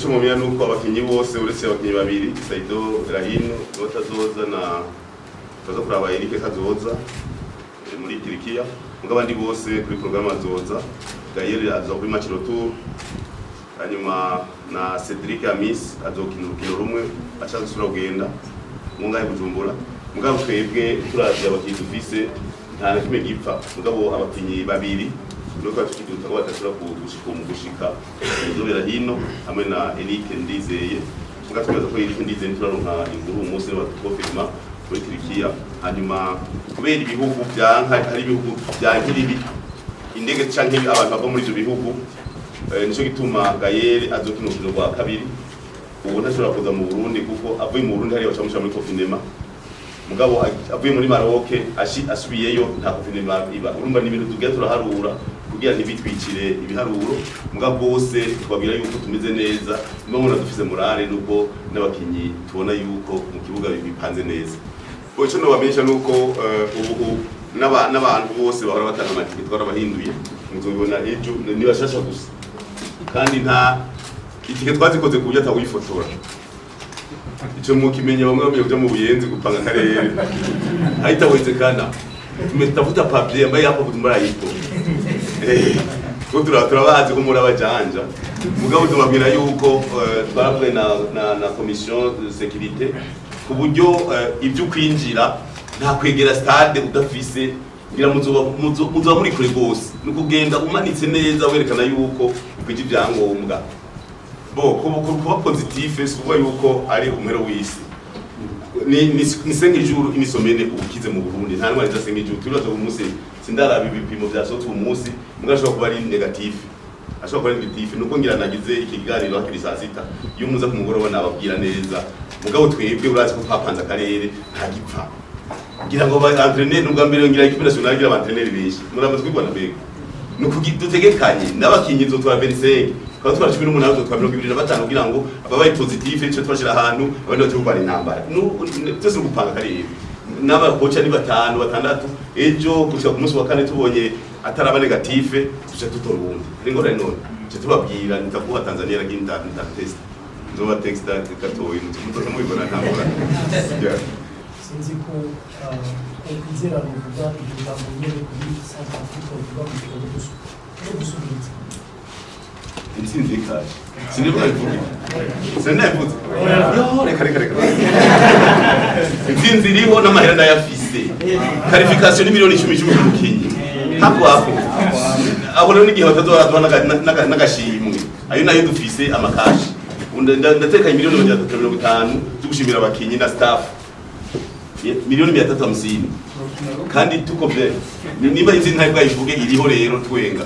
cyo mu myanya nuko abakinyi bose uretse abakinyi babiri Saido Rahino batazoza na baza kuraba Eric Kazoza muri Turkiya mugabo abandi bose kuri programme azoza Gaël aza kuri match retour hanyuma na Cedric Amis azokina urukino rumwe acha gusura kugenda mungaye Bujumbura mugabo twebwe turaje abakinyi dufise nta na kimwe gipfa mugabo abakinyi babiri nuko tukiduta ko batashobora gushika izobera hino hamwe na Eric Ndizeye mugatweza ko Eric Ndizeye turaronka inkuru umunsi batufirma muri Turkiya hanyuma kubera ibihugu byanka hari ibihugu byankiribi indege canke abantu bava muri ibyo bihugu nico gituma Gaël azokina urukino rwa kabiri ubu ntashobora kuza mu Burundi kuko avuye mu Burundi hari bacamusha muri confinement mugabo avuye muri Maroc asubiyeyo nta confinement iba urumva n'ibintu tugiye turaharura kugira ntibitwikire ibiharuro mugabo bose twabwira yuko tumeze neza mbona dufise morale nuko n'abakinyi tubona yuko mu kibuga bipanze neza cyo no bamenyesha nuko ubu n'abantu bose bahora batanga amatike twarabahinduye muzobibona ejo nibashasha gusa kandi nta itike twazikoze ku buryo atawifotora ico mukimenya bamwe bamwe kuja mu Buyenzi gupanga karere ahita wezekana tumetafuta papier ambaye hapo kutumbara yipo turabazi ko muri abajanja mugabo tumabwira yuko twaravuye na commission de sécurité ku buryo ibyo kwinjira nta kwegera stade udafise ngira muzoba muri kure gose nukugenda umanitse neza werekana yuko ukwije ibyangombwa bo kuba positive suba yuko ari umero w'isi ni 5 jours inisomene ukize mu Burundi nta ntwari za 5 jours turazo umunsi sindara bibipimo bya sotu umunsi mugashobora kuba ari negative ashobora kuba negative nuko ngira nagize ikiganiro hakiri saa 6 iyo muza ku mugoroba nababwira neza mugabo twebwe urazi ko twapanze akarere nta gipfa ngira ngo ba entraîner nubwa mbere ngira equipe nationale ngira ba entraîner benshi muramba twigwana bego nuko dutegekanye n'abakinyi zo twa 25 kwa twara 18 twa 25 kugira ngo ababaye positive cyo twashira ahantu abandi bati bari intambara twese gupanga akarere n'abakoca ni 5 6 ejo kushaka ku munsi wa kane tubonye ataraba negative tuca tutorundi ringo rero none cyo tubabwira nitakuha Tanzania raginda test nzoba text gatoyi mutoza mubibona ntambara sinzi ko kwizera ruvuga ijambo nyene kuri South Africa uvuga mu gihugu gusubiza intsinzi ikaje sinibona ivuga sinavuze yo reka intsinzi iriho n'amahera ndayafise qualification ni miliyoni 10 y'umukinyi hapo aho rero n'igihe batazoradwa n'agashimwe ayo nayo dufise amakashi ndateka miliyoni 350 tugushimira abakinyi na staff miliyoni 350 kandi tuko bye niba izi ntabwo ivuge iriho rero twenga